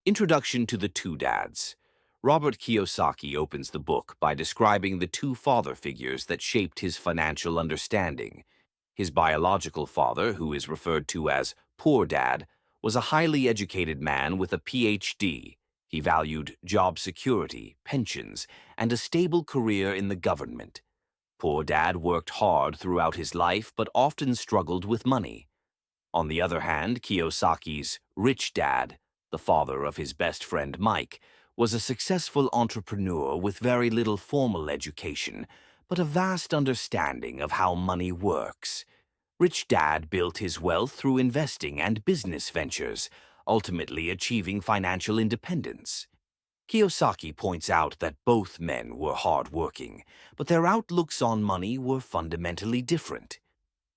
Introduction to the Two Dads. Robert Kiyosaki opens the book by describing the two father figures that shaped his financial understanding. His biological father, who is referred to as Poor Dad, was a highly educated man with a PhD. He valued job security, pensions, and a stable career in the government. Poor Dad worked hard throughout his life but often struggled with money. On the other hand, Kiyosaki's Rich Dad, the father of his best friend Mike, was a successful entrepreneur with very little formal education, but a vast understanding of how money works. Rich Dad built his wealth through investing and business ventures, ultimately achieving financial independence. Kiyosaki points out that both men were hardworking, but their outlooks on money were fundamentally different.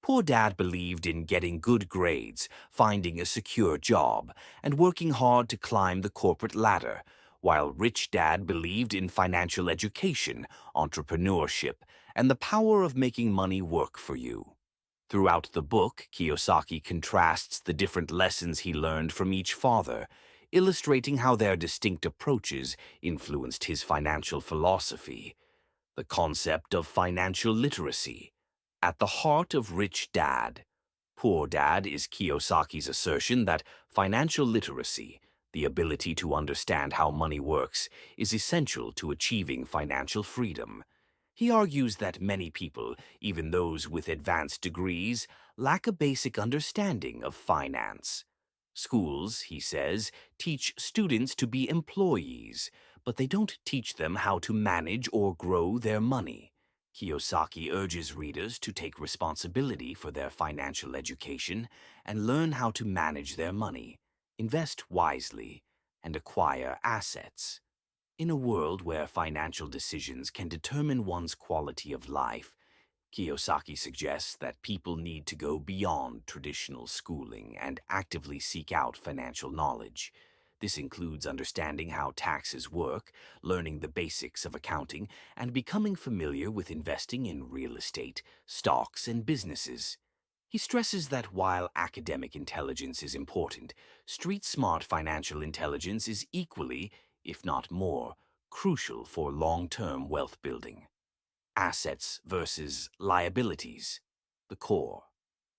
Poor Dad believed in getting good grades, finding a secure job, and working hard to climb the corporate ladder, while Rich Dad believed in financial education, entrepreneurship, and the power of making money work for you. Throughout the book, Kiyosaki contrasts the different lessons he learned from each father, illustrating how their distinct approaches influenced his financial philosophy. The concept of financial literacy. At the heart of Rich Dad, Poor Dad is Kiyosaki's assertion that financial literacy, the ability to understand how money works, is essential to achieving financial freedom. He argues that many people, even those with advanced degrees, lack a basic understanding of finance. Schools, he says, teach students to be employees, but they don't teach them how to manage or grow their money. Kiyosaki urges readers to take responsibility for their financial education and learn how to manage their money, invest wisely, and acquire assets. In a world where financial decisions can determine one's quality of life, Kiyosaki suggests that people need to go beyond traditional schooling and actively seek out financial knowledge. This includes understanding how taxes work, learning the basics of accounting, and becoming familiar with investing in real estate, stocks, and businesses. He stresses that while academic intelligence is important, street-smart financial intelligence is equally, if not more, crucial for long-term wealth building. Assets versus liabilities. The core.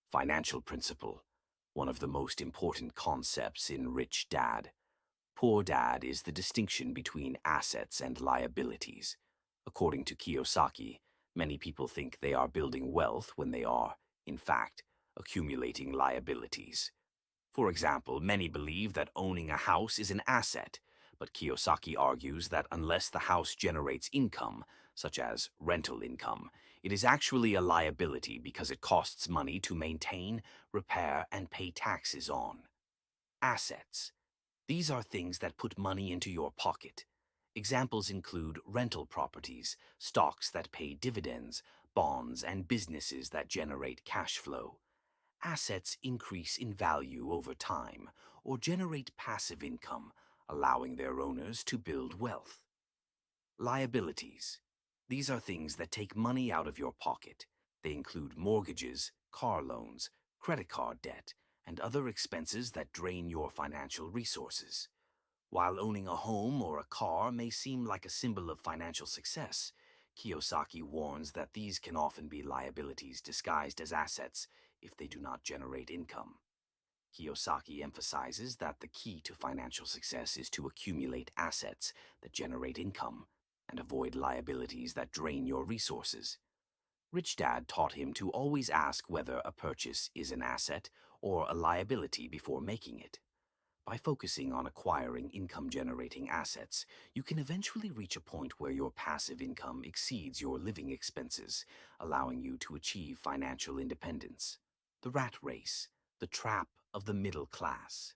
Financial principle. One of the most important concepts in Rich Dad. Poor Dad is the distinction between assets and liabilities. According to Kiyosaki, many people think they are building wealth when they are, in fact, accumulating liabilities. For example, many believe that owning a house is an asset, but Kiyosaki argues that unless the house generates income, such as rental income, it is actually a liability because it costs money to maintain, repair, and pay taxes on. Assets. These are things that put money into your pocket. Examples include rental properties, stocks that pay dividends, bonds, and businesses that generate cash flow. Assets increase in value over time or generate passive income, allowing their owners to build wealth. Liabilities. These are things that take money out of your pocket. They include mortgages, car loans, credit card debt, and other expenses that drain your financial resources. While owning a home or a car may seem like a symbol of financial success, Kiyosaki warns that these can often be liabilities disguised as assets if they do not generate income. Kiyosaki emphasizes that the key to financial success is to accumulate assets that generate income and avoid liabilities that drain your resources. Rich Dad taught him to always ask whether a purchase is an asset or a liability before making it. By focusing on acquiring income-generating assets, you can eventually reach a point where your passive income exceeds your living expenses, allowing you to achieve financial independence. The rat race, the trap of the middle class.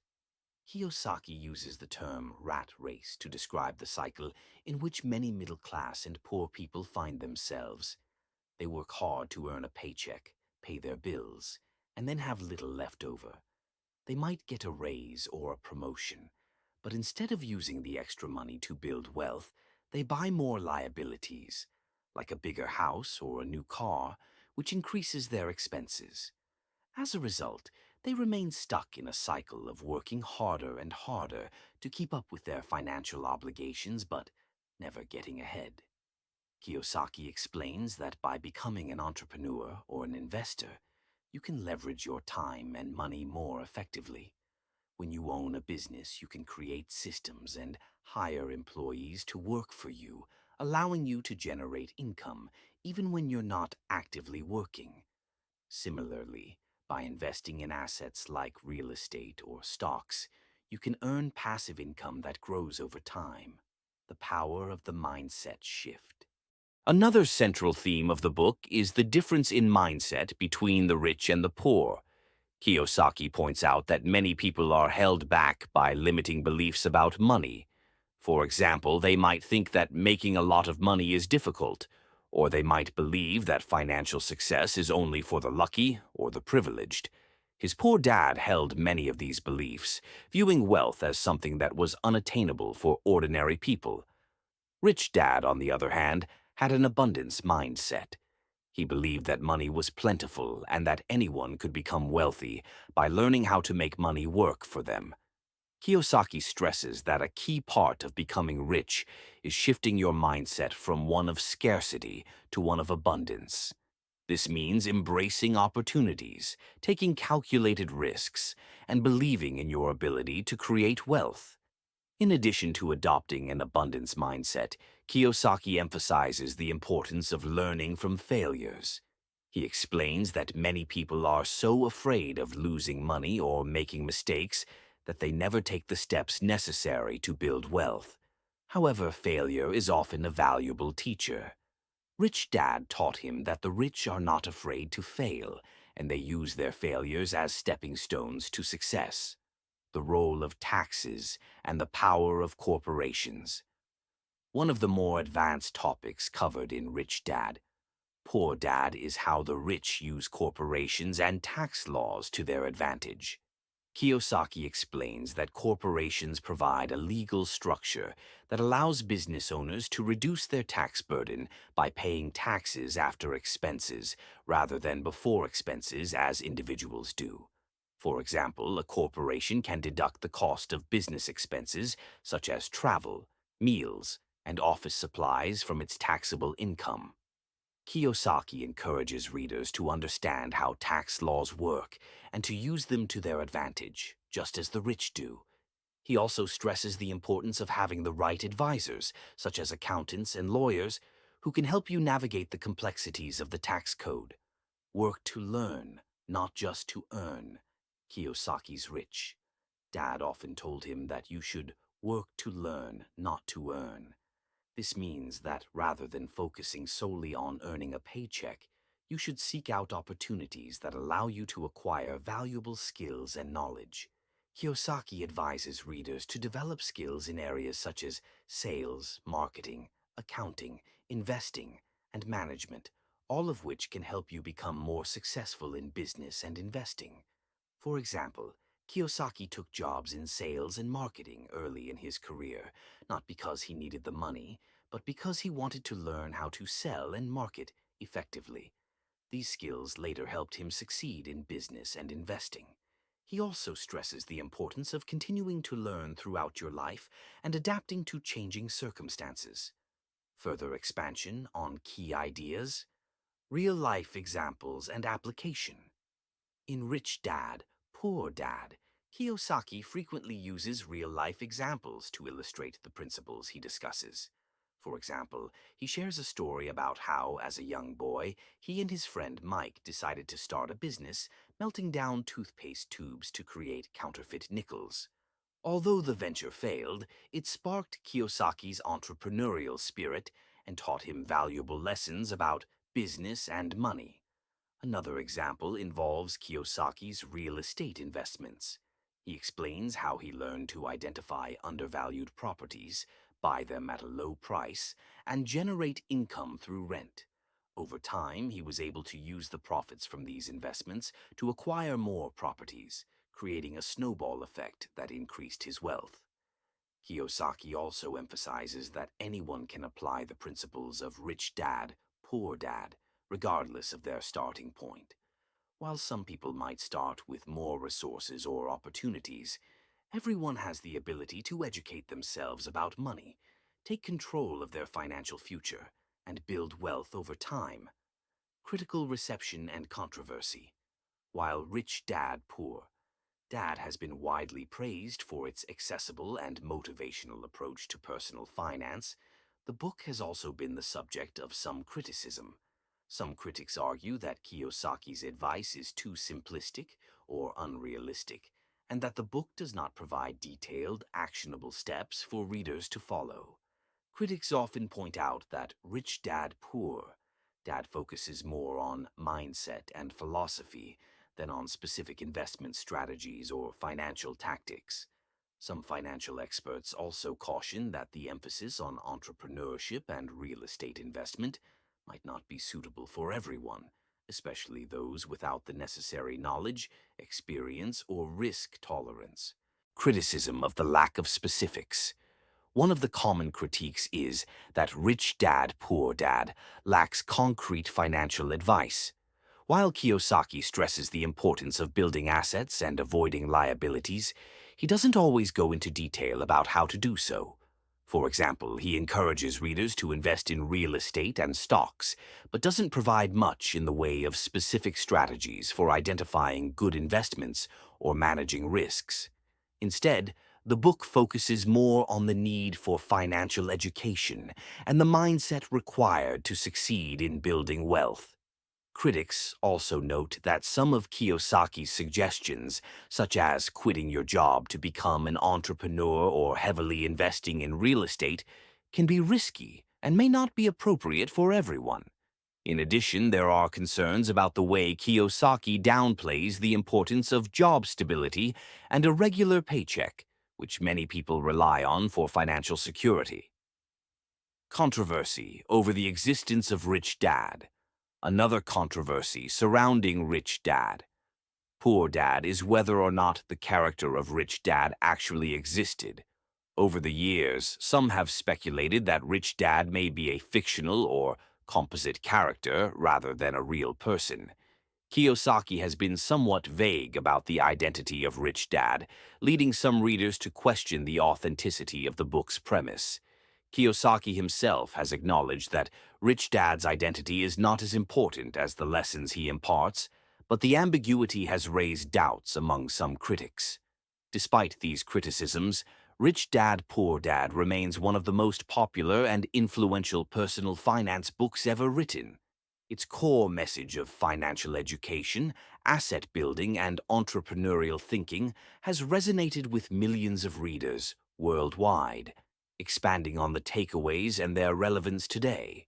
Kiyosaki uses the term rat race to describe the cycle in which many middle-class and poor people find themselves. They work hard to earn a paycheck, pay their bills, and then have little left over. They might get a raise or a promotion, but instead of using the extra money to build wealth, they buy more liabilities, like a bigger house or a new car, which increases their expenses. As a result, they remain stuck in a cycle of working harder and harder to keep up with their financial obligations but never getting ahead. Kiyosaki explains that by becoming an entrepreneur or an investor, you can leverage your time and money more effectively. When you own a business, you can create systems and hire employees to work for you, allowing you to generate income even when you're not actively working. Similarly, by investing in assets like real estate or stocks, you can earn passive income that grows over time. The power of the mindset shift. Another central theme of the book is the difference in mindset between the rich and the poor. Kiyosaki points out that many people are held back by limiting beliefs about money. For example, they might think that making a lot of money is difficult, or they might believe that financial success is only for the lucky or the privileged. His poor dad held many of these beliefs, viewing wealth as something that was unattainable for ordinary people. Rich Dad, on the other hand, had an abundance mindset. He believed that money was plentiful and that anyone could become wealthy by learning how to make money work for them. Kiyosaki stresses that a key part of becoming rich is shifting your mindset from one of scarcity to one of abundance. This means embracing opportunities, taking calculated risks, and believing in your ability to create wealth. In addition to adopting an abundance mindset, Kiyosaki emphasizes the importance of learning from failures. He explains that many people are so afraid of losing money or making mistakes that they never take the steps necessary to build wealth. However, failure is often a valuable teacher. Rich Dad taught him that the rich are not afraid to fail, and they use their failures as stepping stones to success. The role of taxes and the power of corporations. One of the more advanced topics covered in Rich Dad, Poor Dad is how the rich use corporations and tax laws to their advantage. Kiyosaki explains that corporations provide a legal structure that allows business owners to reduce their tax burden by paying taxes after expenses rather than before expenses as individuals do. For example, a corporation can deduct the cost of business expenses such as travel, meals, and office supplies from its taxable income. Kiyosaki encourages readers to understand how tax laws work and to use them to their advantage, just as the rich do. He also stresses the importance of having the right advisors, such as accountants and lawyers, who can help you navigate the complexities of the tax code. Work to learn, not just to earn. Kiyosaki's rich. Dad often told him that you should work to learn, not to earn. This means that rather than focusing solely on earning a paycheck, you should seek out opportunities that allow you to acquire valuable skills and knowledge. Kiyosaki advises readers to develop skills in areas such as sales, marketing, accounting, investing, and management, all of which can help you become more successful in business and investing. For example, Kiyosaki took jobs in sales and marketing early in his career, not because he needed the money, but because he wanted to learn how to sell and market effectively. These skills later helped him succeed in business and investing. He also stresses the importance of continuing to learn throughout your life and adapting to changing circumstances. Further expansion on key ideas, real-life examples and application. In Rich Dad, Poor Dad, Kiyosaki frequently uses real-life examples to illustrate the principles he discusses. For example, he shares a story about how, as a young boy, he and his friend Mike decided to start a business melting down toothpaste tubes to create counterfeit nickels. Although the venture failed, it sparked Kiyosaki's entrepreneurial spirit and taught him valuable lessons about business and money. Another example involves Kiyosaki's real estate investments. He explains how he learned to identify undervalued properties, buy them at a low price, and generate income through rent. Over time, he was able to use the profits from these investments to acquire more properties, creating a snowball effect that increased his wealth. Kiyosaki also emphasizes that anyone can apply the principles of Rich Dad, Poor Dad, regardless of their starting point. While some people might start with more resources or opportunities, everyone has the ability to educate themselves about money, take control of their financial future, and build wealth over time. Critical reception and controversy. While Rich Dad Poor Dad has been widely praised for its accessible and motivational approach to personal finance, the book has also been the subject of some criticism. Some critics argue that Kiyosaki's advice is too simplistic or unrealistic, and that the book does not provide detailed, actionable steps for readers to follow. Critics often point out that Rich Dad Poor Dad focuses more on mindset and philosophy than on specific investment strategies or financial tactics. Some financial experts also caution that the emphasis on entrepreneurship and real estate investment might not be suitable for everyone, especially those without the necessary knowledge, experience, or risk tolerance. Criticism of the lack of specifics. One of the common critiques is that Rich Dad Poor Dad lacks concrete financial advice. While Kiyosaki stresses the importance of building assets and avoiding liabilities, he doesn't always go into detail about how to do so. For example, he encourages readers to invest in real estate and stocks, but doesn't provide much in the way of specific strategies for identifying good investments or managing risks. Instead, the book focuses more on the need for financial education and the mindset required to succeed in building wealth. Critics also note that some of Kiyosaki's suggestions, such as quitting your job to become an entrepreneur or heavily investing in real estate, can be risky and may not be appropriate for everyone. In addition, there are concerns about the way Kiyosaki downplays the importance of job stability and a regular paycheck, which many people rely on for financial security. Controversy over the existence of Rich Dad. Another controversy surrounding Rich Dad Poor Dad is whether or not the character of Rich Dad actually existed. Over the years, some have speculated that Rich Dad may be a fictional or composite character rather than a real person. Kiyosaki has been somewhat vague about the identity of Rich Dad, leading some readers to question the authenticity of the book's premise. Kiyosaki himself has acknowledged that Rich Dad's identity is not as important as the lessons he imparts, but the ambiguity has raised doubts among some critics. Despite these criticisms, Rich Dad Poor Dad remains one of the most popular and influential personal finance books ever written. Its core message of financial education, asset building, and entrepreneurial thinking has resonated with millions of readers worldwide, expanding on the takeaways and their relevance today.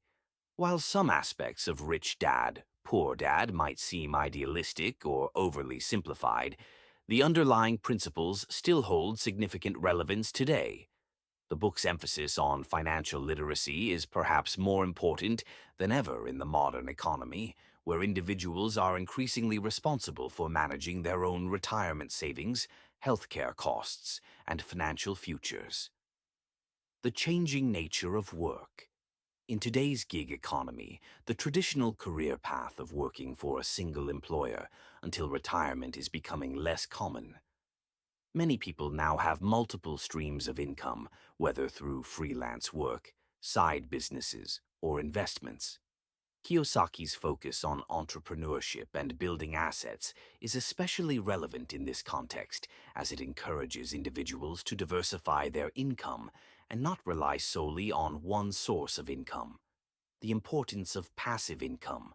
While some aspects of Rich Dad, Poor Dad might seem idealistic or overly simplified, the underlying principles still hold significant relevance today. The book's emphasis on financial literacy is perhaps more important than ever in the modern economy, where individuals are increasingly responsible for managing their own retirement savings, healthcare costs, and financial futures. The changing nature of work. In today's gig economy, the traditional career path of working for a single employer until retirement is becoming less common. Many people now have multiple streams of income, whether through freelance work, side businesses, or investments. Kiyosaki's focus on entrepreneurship and building assets is especially relevant in this context, as it encourages individuals to diversify their income and not rely solely on one source of income. The importance of passive income.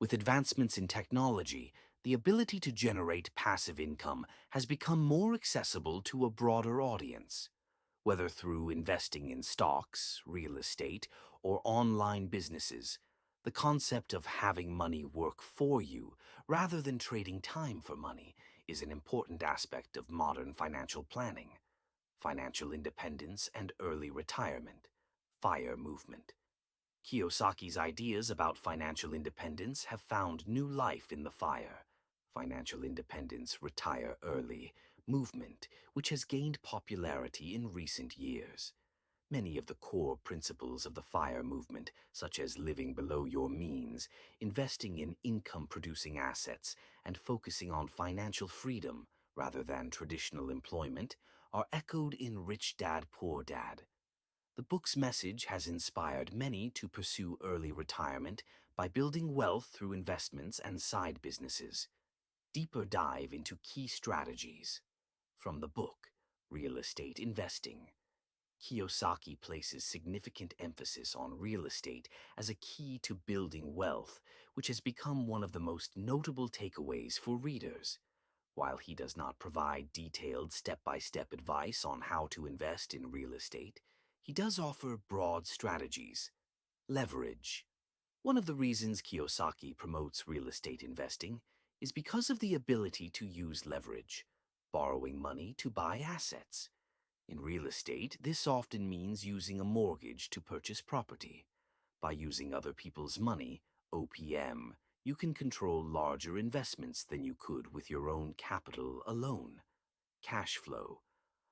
With advancements in technology, the ability to generate passive income has become more accessible to a broader audience. Whether through investing in stocks, real estate, or online businesses, the concept of having money work for you rather than trading time for money is an important aspect of modern financial planning. Financial independence and early retirement. FIRE movement. Kiyosaki's ideas about financial independence have found new life in the FIRE, Financial Independence Retire Early movement, which has gained popularity in recent years. Many of the core principles of the FIRE movement, such as living below your means, investing in income-producing assets, and focusing on financial freedom rather than traditional employment, are echoed in Rich Dad, Poor Dad. The book's message has inspired many to pursue early retirement by building wealth through investments and side businesses. Deeper dive into key strategies. From the book, Real Estate Investing. Kiyosaki places significant emphasis on real estate as a key to building wealth, which has become one of the most notable takeaways for readers. While he does not provide detailed step-by-step advice on how to invest in real estate, he does offer broad strategies. Leverage. One of the reasons Kiyosaki promotes real estate investing is because of the ability to use leverage, borrowing money to buy assets. In real estate, this often means using a mortgage to purchase property. By using other people's money, OPM, you can control larger investments than you could with your own capital alone. Cash flow.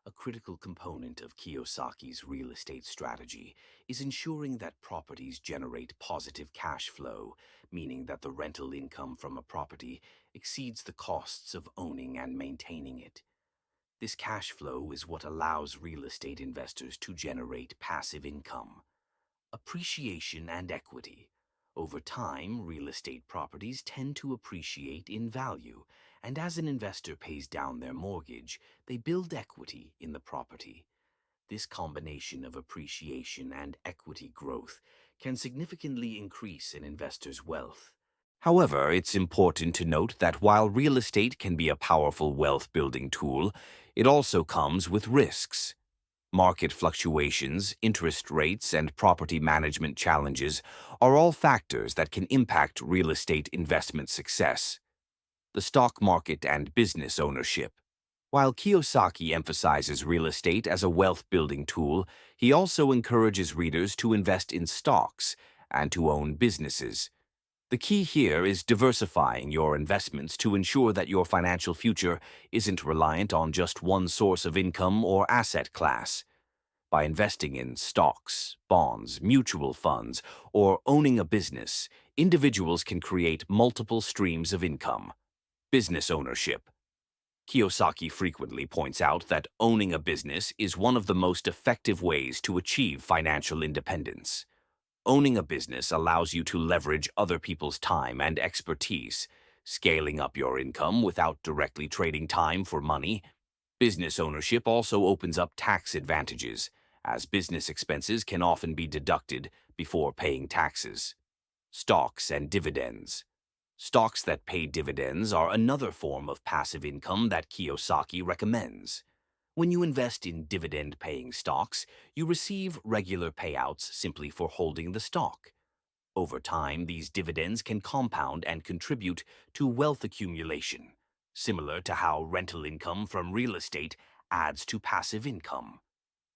A critical component of Kiyosaki's real estate strategy is ensuring that properties generate positive cash flow, meaning that the rental income from a property exceeds the costs of owning and maintaining it. This cash flow is what allows real estate investors to generate passive income. Appreciation and equity. Over time, real estate properties tend to appreciate in value, and as an investor pays down their mortgage, they build equity in the property. This combination of appreciation and equity growth can significantly increase an investor's wealth. However, it's important to note that while real estate can be a powerful wealth-building tool, it also comes with risks. Market fluctuations, interest rates, and property management challenges are all factors that can impact real estate investment success. The stock market and business ownership. While Kiyosaki emphasizes real estate as a wealth-building tool, he also encourages readers to invest in stocks and to own businesses. The key here is diversifying your investments to ensure that your financial future isn't reliant on just one source of income or asset class. By investing in stocks, bonds, mutual funds, or owning a business, individuals can create multiple streams of income. Business ownership. Kiyosaki frequently points out that owning a business is one of the most effective ways to achieve financial independence. Owning a business allows you to leverage other people's time and expertise, scaling up your income without directly trading time for money. Business ownership also opens up tax advantages, as business expenses can often be deducted before paying taxes. Stocks and dividends. Stocks that pay dividends are another form of passive income that Kiyosaki recommends. When you invest in dividend-paying stocks, you receive regular payouts simply for holding the stock. Over time, these dividends can compound and contribute to wealth accumulation, similar to how rental income from real estate adds to passive income.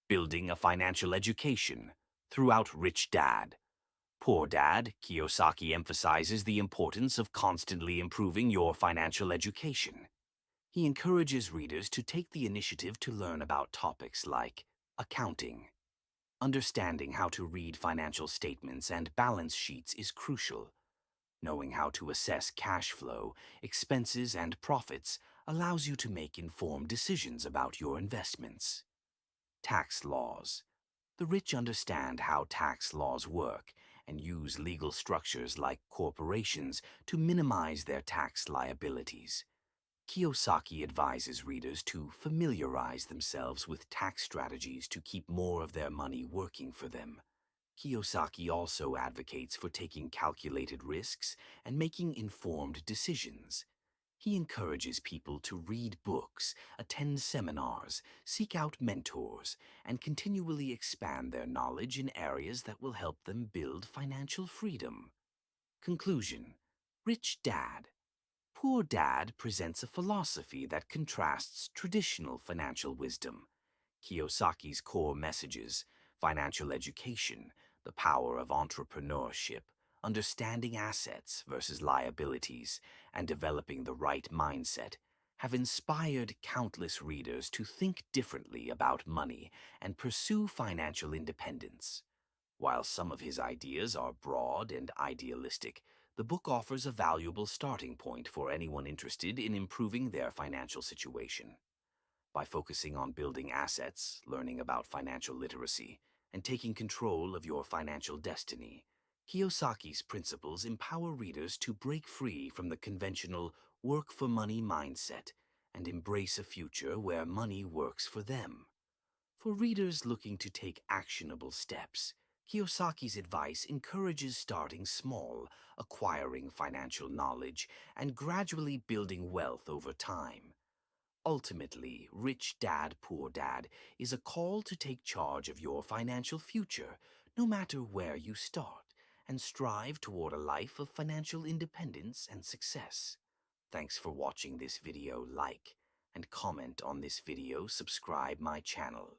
Building a financial education. Throughout Rich Dad, Poor Dad, Kiyosaki emphasizes the importance of constantly improving your financial education. He encourages readers to take the initiative to learn about topics like accounting. Understanding how to read financial statements and balance sheets is crucial. Knowing how to assess cash flow, expenses, and profits allows you to make informed decisions about your investments. Tax laws. The rich understand how tax laws work and use legal structures like corporations to minimize their tax liabilities. Kiyosaki advises readers to familiarize themselves with tax strategies to keep more of their money working for them. Kiyosaki also advocates for taking calculated risks and making informed decisions. He encourages people to read books, attend seminars, seek out mentors, and continually expand their knowledge in areas that will help them build financial freedom. Conclusion. Rich Dad. Poor Dad presents a philosophy that contrasts traditional financial wisdom. Kiyosaki's core messages, financial education, the power of entrepreneurship, understanding assets versus liabilities, and developing the right mindset, have inspired countless readers to think differently about money and pursue financial independence. While some of his ideas are broad and idealistic, the book offers a valuable starting point for anyone interested in improving their financial situation. By focusing on building assets, learning about financial literacy, and taking control of your financial destiny, Kiyosaki's principles empower readers to break free from the conventional work-for-money mindset and embrace a future where money works for them. For readers looking to take actionable steps, Kiyosaki's advice encourages starting small, acquiring financial knowledge, and gradually building wealth over time. Ultimately, Rich Dad, Poor Dad is a call to take charge of your financial future, no matter where you start, and strive toward a life of financial independence and success. Thanks for watching this video. Like and comment on this video, subscribe my channel.